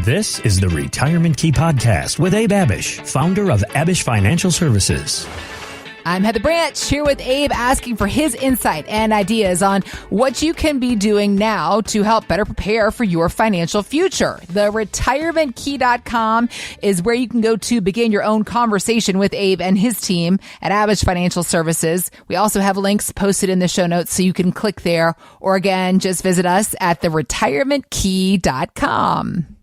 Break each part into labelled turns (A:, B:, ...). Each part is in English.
A: This is the Retirement Key Podcast with Abe Abish, founder of Abish Financial Services.
B: I'm Heather Branch here with Abe, asking for his insight and ideas on what you can be doing now to help better prepare for your financial future. The retirementkey.com is where you can go to begin your own conversation with Abe and his team at Abish Financial Services. We also have links posted in the show notes so you can click there, or again, just visit us at the retirementkey.com.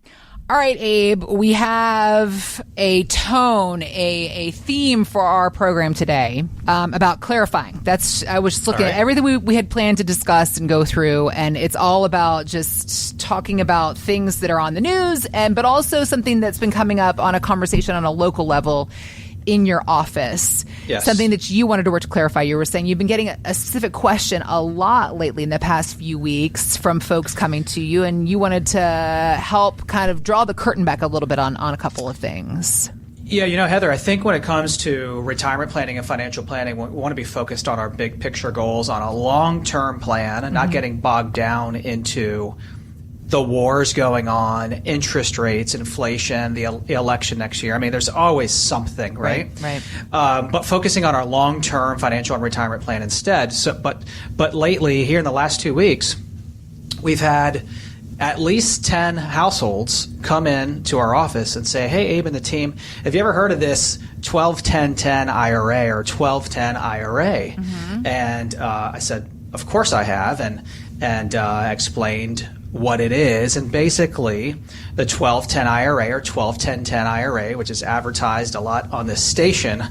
B: All right, Abe, we have a tone, a theme for our program today about clarifying. I was just looking at everything we had planned to discuss and go through, and it's all about just talking about things that are on the news, but also something that's been coming up on a conversation on a local level in your office.
C: Yes.
B: Something that you wanted to clarify. You were saying you've been getting a specific question a lot lately in the past few weeks from folks coming to you, and you wanted to help kind of draw the curtain back a little bit on a couple of things.
C: Yeah, Heather, I think when it comes to retirement planning and financial planning, we want to be focused on our big picture goals, on a long-term plan, and not getting bogged down into the wars going on, interest rates, inflation, the election next year. I mean, there's always something, right?
B: Right.
C: But focusing on our long-term financial and retirement plan instead. But lately, here in the last 2 weeks, we've had at least 10 households come in to our office and say, "Hey, Abe and the team, have you ever heard of this 12-10-10 IRA or 12-10 IRA?" Mm-hmm. And I said, "Of course I have," and explained what it is. And basically the 12-10 IRA or 12-10-10 IRA, which is advertised a lot on this station,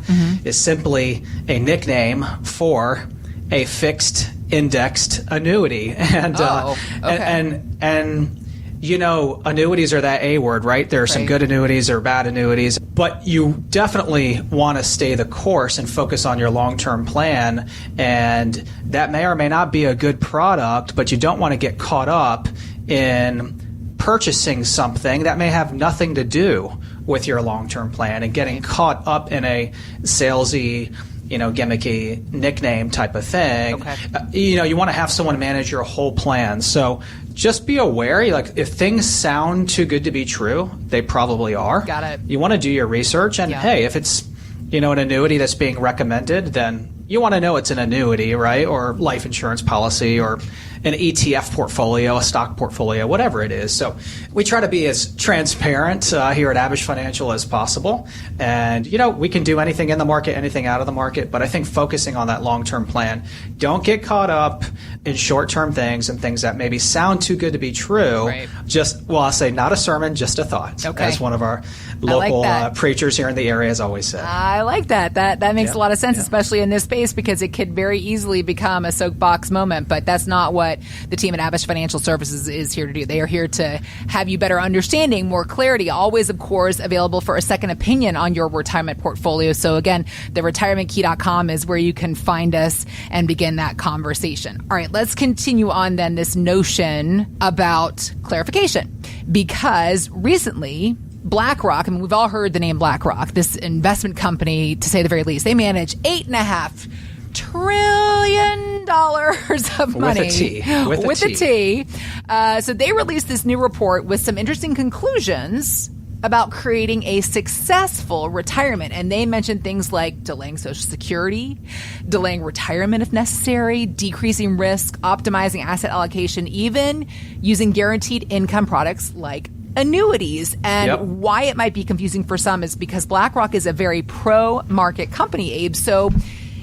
C: is simply a nickname for a fixed indexed annuity. And you know, annuities are that A word, right? There are some good annuities or bad annuities, but you definitely want to stay the course and focus on your long-term plan. And that may or may not be a good product, but you don't want to get caught up in purchasing something that may have nothing to do with your long-term plan and getting caught up in a salesy, gimmicky nickname type of thing. Okay. You want to have someone manage your whole plan. So just be aware, if things sound too good to be true, they probably are.
B: Got it.
C: You want to do your research, and hey, if it's, an annuity that's being recommended, then you want to know it's an annuity, right? Or life insurance policy, or an ETF portfolio, a stock portfolio, whatever it is. So we try to be as transparent here at Abish Financial as possible. And, we can do anything in the market, anything out of the market. But I think focusing on that long-term plan, don't get caught up in short-term things and things that maybe sound too good to be true.
B: Right.
C: I'll say not a sermon, just a thought.
B: Okay.
C: As one of our local preachers here in the area has always said.
B: I like that. That makes a lot of sense, especially in this space, because it could very easily become a soapbox moment. But that's not what the team at Abish Financial Services is here to do. They are here to have you better understanding, more clarity, always, of course, available for a second opinion on your retirement portfolio. So again, the retirementkey.com is where you can find us and begin that conversation. All right, let's continue on then this notion about clarification, because recently BlackRock, we've all heard the name BlackRock, this investment company, to say the very least, they manage $8.5 trillion of money. With a T. So they released this new report with some interesting conclusions about creating a successful retirement. And they mentioned things like delaying Social Security, delaying retirement if necessary, decreasing risk, optimizing asset allocation, even using guaranteed income products like annuities. And why it might be confusing for some is because BlackRock is a very pro-market company, Abe. So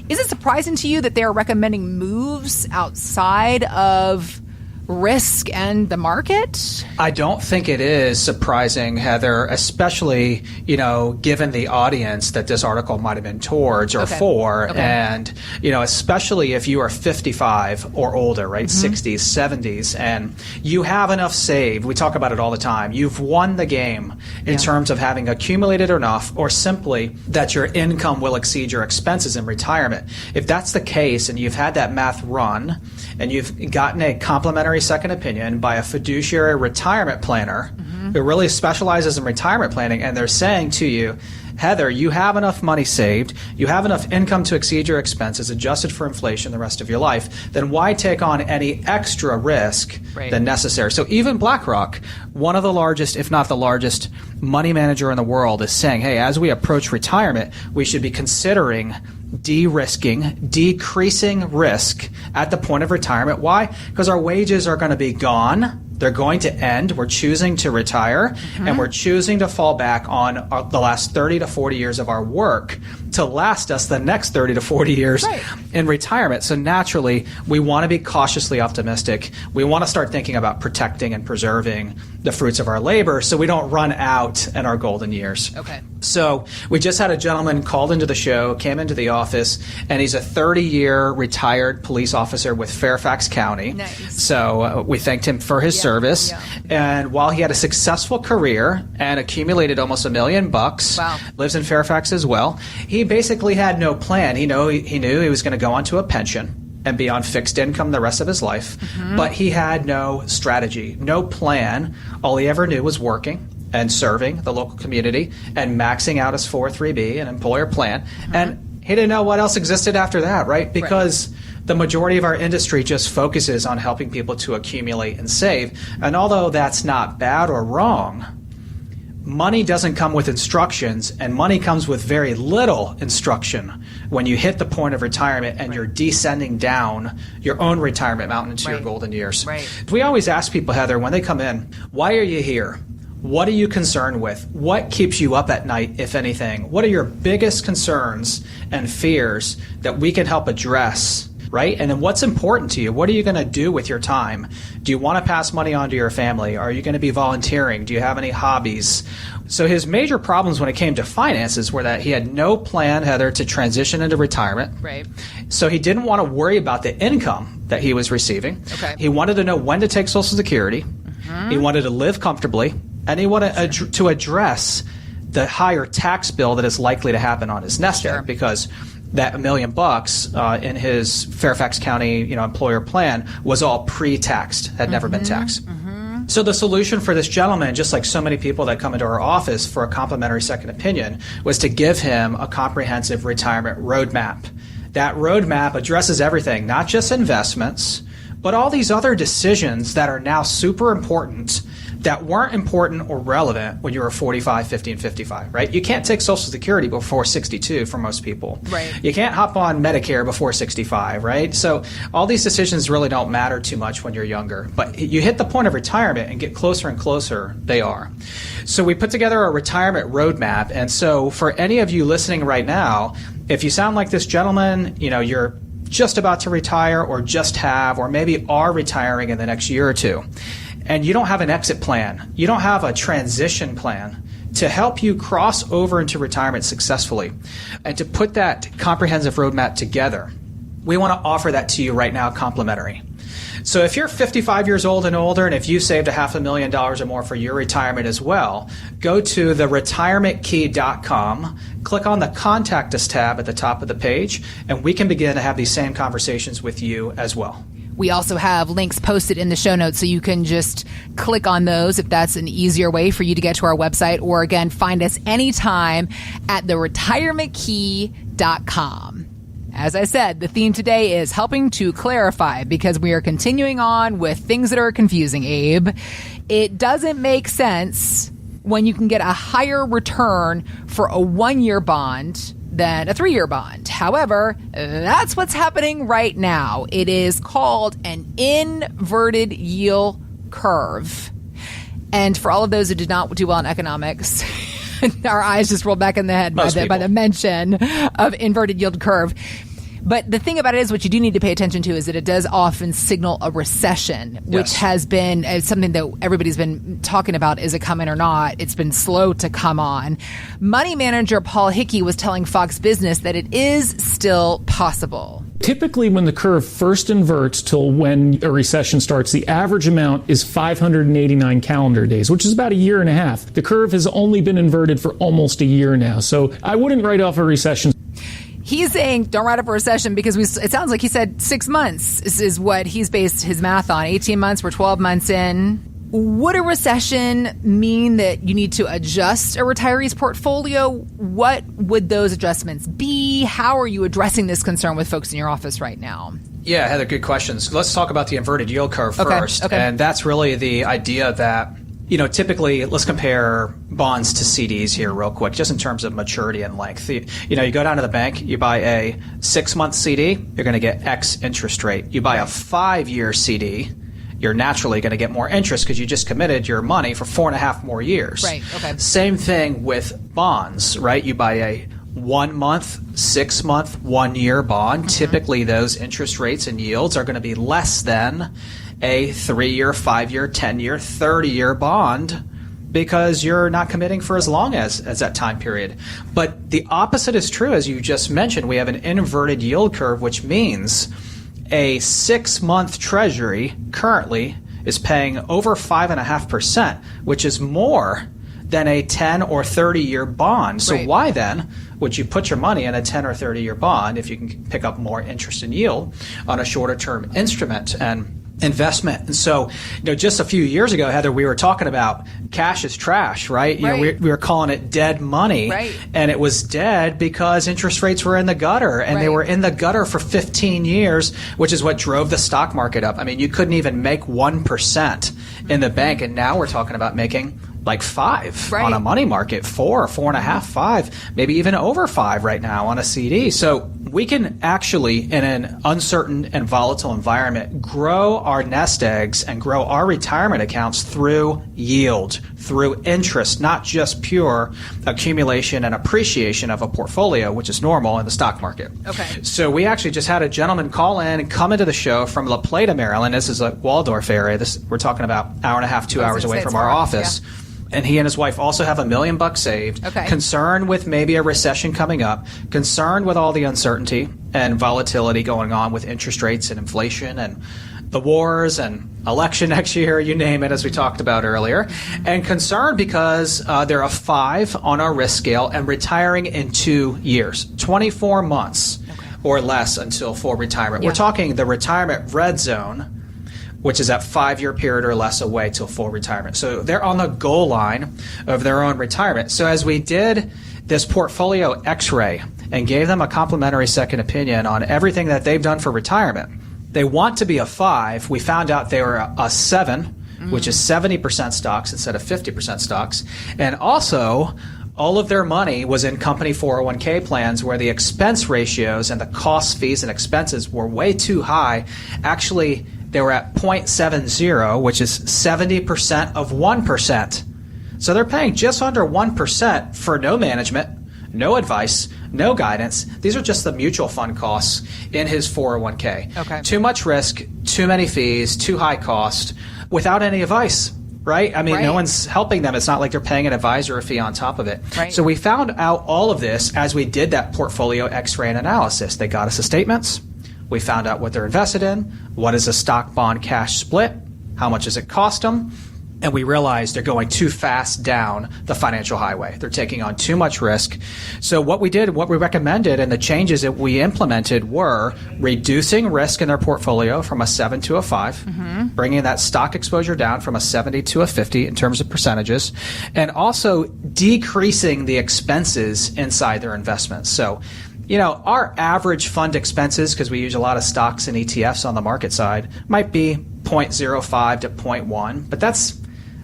B: is it surprising to you that they are recommending moves outside of risk and the market?
C: I don't think it is surprising, Heather, especially, given the audience that this article might have been towards or for. Okay. And, especially if you are 55 or older, right? 60s, 70s, and you have enough saved. We talk about it all the time. You've won the game in terms of having accumulated enough, or simply that your income will exceed your expenses in retirement. If that's the case and you've had that math run and you've gotten a complimentary second opinion by a fiduciary retirement planner who really specializes in retirement planning, and they're saying to you, Heather, you have enough money saved, you have enough income to exceed your expenses, adjusted for inflation the rest of your life, then why take on any extra risk than necessary? So even BlackRock, one of the largest, if not the largest, money manager in the world, is saying, hey, as we approach retirement, we should be considering de-risking, decreasing risk at the point of retirement. Why? Because our wages are going to be gone. They're going to end. We're choosing to retire, and we're choosing to fall back on the last 30 to 40 years of our work to last us the next 30 to 40 years in retirement. So naturally, we want to be cautiously optimistic. We want to start thinking about protecting and preserving the fruits of our labor so we don't run out in our golden years.
B: Okay.
C: So we just had a gentleman called into the show, came into the office, and he's a 30-year retired police officer with Fairfax County.
B: Nice.
C: So we thanked him for his service.
B: Yeah.
C: And while he had a successful career and accumulated almost $1 million, lives in Fairfax as well, he basically had no plan. He knew he was going to go onto a pension and be on fixed income the rest of his life, but he had no strategy, no plan. All he ever knew was working and serving the local community and maxing out his 403B, an employer plan. And he didn't know what else existed after that, right? Because the majority of our industry just focuses on helping people to accumulate and save. And although that's not bad or wrong, money doesn't come with instructions, and money comes with very little instruction when you hit the point of retirement and you're descending down your own retirement mountain into your golden years. We always ask people, Heather, when they come in, why are you here? What are you concerned with? What keeps you up at night, if anything? What are your biggest concerns and fears that we can help address? Right? And then what's important to you? What are you going to do with your time? Do you want to pass money on to your family? Are you going to be volunteering? Do you have any hobbies? So his major problems when it came to finances were that he had no plan, Heather, to transition into retirement.
B: Right.
C: So he didn't want to worry about the income that he was receiving. Okay. He wanted to know when to take Social Security. He wanted to live comfortably. And he wanted to address the higher tax bill that is likely to happen on his nest egg, because that $1 million in his Fairfax County, employer plan was all pre-taxed, had never been taxed. So the solution for this gentleman, just like so many people that come into our office for a complimentary second opinion, was to give him a comprehensive retirement roadmap. That roadmap addresses everything, not just investments, but all these other decisions that are now super important that weren't important or relevant when you were 45, 50, and 55, right? You can't take Social Security before 62 for most people.
B: Right.
C: You can't hop on Medicare before 65, right? So all these decisions really don't matter too much when you're younger. But you hit the point of retirement and get closer and closer, they are. So we put together a retirement roadmap. And so for any of you listening right now, if you sound like this gentleman, you're just about to retire or just have or maybe are retiring in the next year or two, and you don't have an exit plan, you don't have a transition plan to help you cross over into retirement successfully, and to put that comprehensive roadmap together, we want to offer that to you right now complimentary. So if you're 55 years old and older, and if you saved $500,000 or more for your retirement as well, go to theretirementkey.com, click on the Contact Us tab at the top of the page, and we can begin to have these same conversations with you as well.
B: We also have links posted in the show notes, so you can just click on those if that's an easier way for you to get to our website, or again, find us anytime at theretirementkey.com. As I said, the theme today is helping to clarify, because we are continuing on with things that are confusing, Abe. It doesn't make sense when you can get a higher return for a 1-year bond than a 3-year bond. However, that's what's happening right now. It is called an inverted yield curve. And for all of those who did not do well in economics, our eyes just rolled back in the head by the mention of inverted yield curve. But the thing about it is, what you do need to pay attention to is that it does often signal a recession, which has been something that everybody's been talking about. Is it coming or not? It's been slow to come on. Money manager Paul Hickey was telling Fox Business that it is still possible.
D: Typically, when the curve first inverts till when a recession starts, the average amount is 589 calendar days, which is about a year and a half. The curve has only been inverted for almost a year now, so I wouldn't write off a recession.
B: He's saying don't write up a recession because it sounds like he said 6 months is what he's based his math on. 18 months, we're 12 months in. Would a recession mean that you need to adjust a retiree's portfolio? What would those adjustments be? How are you addressing this concern with folks in your office right now?
C: Yeah, Heather, good questions. Let's talk about the inverted yield curve first.
B: Okay.
C: And that's really the idea that, typically, let's compare bonds to CDs here real quick, just in terms of maturity and length. You go down to the bank, you buy a 6-month CD, you're going to get X interest rate. You buy a 5-year CD, you're naturally going to get more interest because you just committed your money for 4.5 more years.
B: Right, okay.
C: Same thing with bonds, right? You buy a 1-month, 6-month, 1-year bond. Typically, those interest rates and yields are going to be less than a 3-year, 5-year, 10-year, 30-year bond because you're not committing for as long as that time period. But the opposite is true, as you just mentioned. We have an inverted yield curve, which means a 6-month treasury currently is paying over 5.5%, which is more than a 10 or 30-year bond. So why then would you put your money in a 10 or 30-year bond if you can pick up more interest and yield on a shorter-term instrument and investment? And so, just a few years ago, Heather, we were talking about cash is trash, right? We were calling it dead money.
B: Right.
C: And it was dead because interest rates were in the gutter, and they were in the gutter for 15 years, which is what drove the stock market up. I mean, you couldn't even make 1% in the bank, and now we're talking about making like 5 on a money market, 4, 4.5, 5, maybe even over 5 right now on a CD. So we can actually, in an uncertain and volatile environment, grow our nest eggs and grow our retirement accounts through yield, through interest, not just pure accumulation and appreciation of a portfolio, which is normal in the stock market.
B: Okay.
C: So we actually just had a gentleman call in and come into the show from La Plata, Maryland. This is a Waldorf area. We're talking about an hour and a half, 2 hours away from our office.
B: Yeah.
C: And he and his wife also have $1 million saved, concerned with maybe a recession coming up, concerned with all the uncertainty and volatility going on with interest rates and inflation and the wars and election next year, you name it, as we talked about earlier, and concerned because they're a 5 on our risk scale and retiring in 2 years, 24 months or less until full retirement. We're talking the retirement red zone, which is that 5-year period or less away till full retirement. So they're on the goal line of their own retirement. So as we did this portfolio x-ray and gave them a complimentary second opinion on everything that they've done for retirement, they want to be a 5. We found out they were a 7, which is 70% stocks instead of 50% stocks. And also, all of their money was in company 401k plans where the expense ratios and the costs, fees, and expenses were way too high. Actually, they were at 0.70, which is 70% of 1%. So they're paying just under 1% for no management, no advice, no guidance. These are just the mutual fund costs in his 401k.
B: Okay.
C: Too much risk, too many fees, too high cost, without any advice. Right? I mean, no one's helping them. It's not like they're paying an advisor fee on top of it.
B: Right.
C: So we found out all of this as we did that portfolio x-ray and analysis. They got us the statements. We found out what they're invested in, what is a stock bond cash split, how much does it cost them, and we realized they're going too fast down the financial highway. They're taking on too much risk. So what we did, what we recommended, and the changes that we implemented were reducing risk in their portfolio from a 7 to a 5, bringing that stock exposure down from a 70 to a 50 in terms of percentages, and also decreasing the expenses inside their investments. So, our average fund expenses, because we use a lot of stocks and ETFs on the market side, might be 0.05 to 0.1, but that's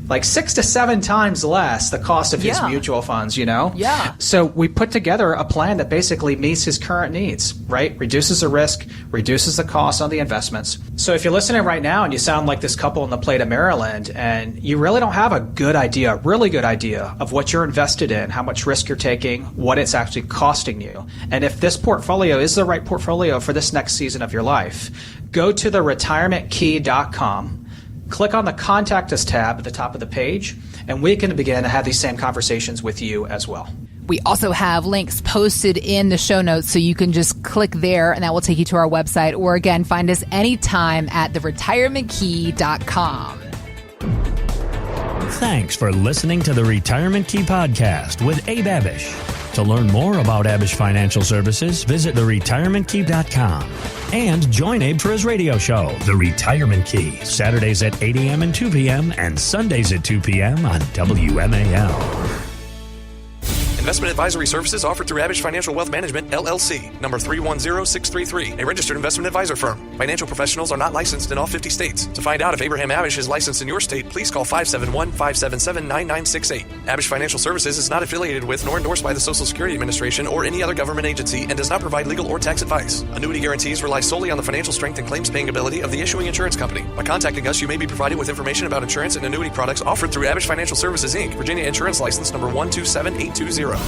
C: like 6 to 7 times less the cost of his mutual funds,
B: Yeah.
C: So we put together a plan that basically meets his current needs, right? Reduces the risk, reduces the cost on the investments. So if you're listening right now and you sound like this couple in the Plata, Maryland, and you really don't have a really good idea of what you're invested in, how much risk you're taking, what it's actually costing you, and if this portfolio is the right portfolio for this next season of your life, go to theretirementkey.com. Click on the Contact Us tab at the top of the page, and we can begin to have these same conversations with you as well.
B: We also have links posted in the show notes, so you can just click there, and that will take you to our website. Or again, find us anytime at theretirementkey.com.
A: Thanks for listening to the Retirement Key Podcast with Abe Abish. To learn more about Abish Financial Services, visit theretirementkey.com. And join Abe for his radio show, The Retirement Key, Saturdays at 8 a.m. and 2 p.m. and Sundays at 2 p.m. on WMAL.
E: Investment advisory services offered through Abish Financial Wealth Management, LLC, number 310633, a registered investment advisor firm. Financial professionals are not licensed in all 50 states. To find out if Abraham Abish is licensed in your state, please call 571-577-9968. Abish Financial Services is not affiliated with nor endorsed by the Social Security Administration or any other government agency and does not provide legal or tax advice. Annuity guarantees rely solely on the financial strength and claims paying ability of the issuing insurance company. By contacting us, you may be provided with information about insurance and annuity products offered through Abish Financial Services, Inc., Virginia Insurance License number 127820.